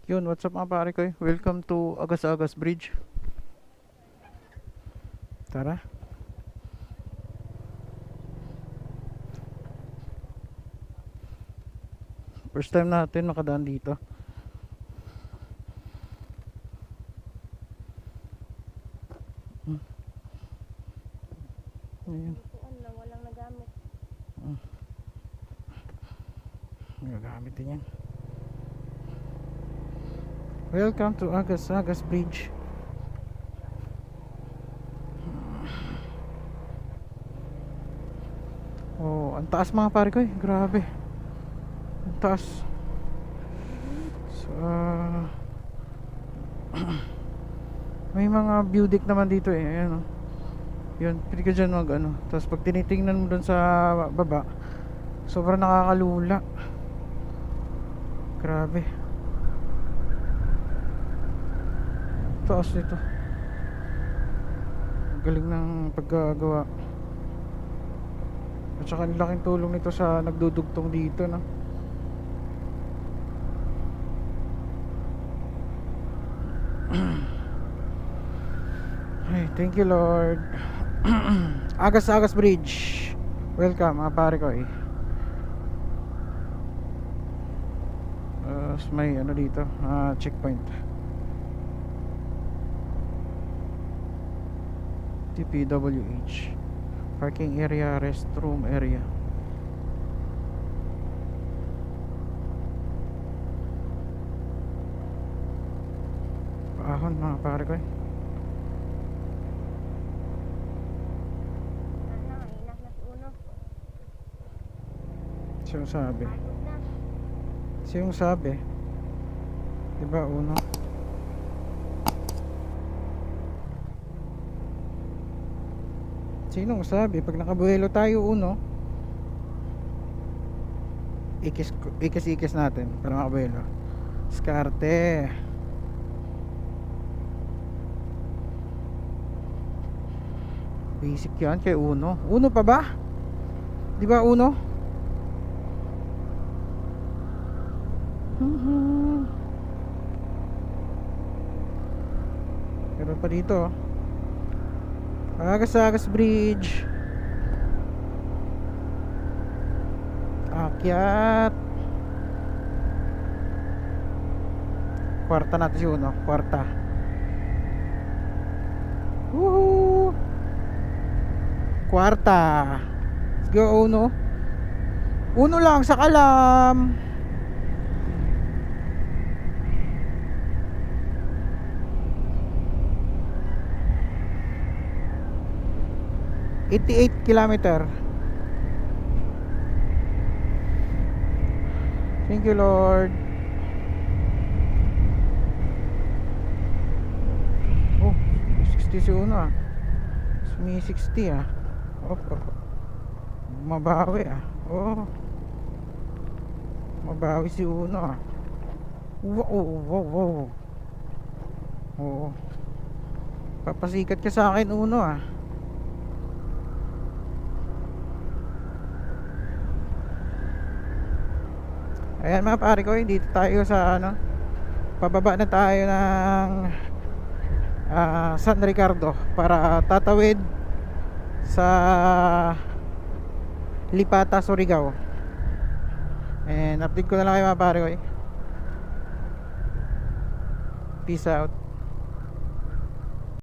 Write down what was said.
Yun, what's up mga pare ko? Welcome to Agas-Agas Bridge. Tara. First time natin nakadaan dito. Ayun. Lang, walang nagamit. Gagamit din yan. Welcome to Agas-Agas Bridge. Oh, ang taas mga pare ko eh. Grabe. Ang taas. So, may mga view deck naman dito eh. Ayan oh. Yun, pwede ka dyan mag ano. Tapos pag tinitingnan mo dun sa baba, sobrang nakakalula. Grabe. Taas nito. Galing ng pagkagawa. At saka ang laking tulong nito sa nagdudugtong dito, no? Ay, thank you Lord. Agas-Agas Bridge. Welcome mga pare ko eh. May ano dito, checkpoint. TPWH. Parking area, restroom area. Paahon mga pare ko eh. Inak na si Uno. Siyong sabi. Pagod na. Siyong sabi. Diba uno? Sinong sabi? Pag nakabuelo tayo uno, ikis natin para makabuelo. Skarte. Basic yan kay uno. Uno pa ba? Di ba uno? Meron pa dito. Agas-Agas Bridge. Akyat. Kwarta natin si uno. Kwarta. Woohoo! Kwarta. Let's go uno. Uno lang sa kalam. ...88 kilometer. Thank you Lord. Oh, 60 si uno ah. May 60 ah. Oh, mabawi ah. Oh, mabawi si uno ah. Wow. Oh, papasikat ka sa akin uno ah. Ayan mga pare ko, dito tayo sa ano, pababa na tayo ng San Ricardo para tatawid sa Lipata, Surigao. And update ko na lang kayo mga pare ko. Peace out.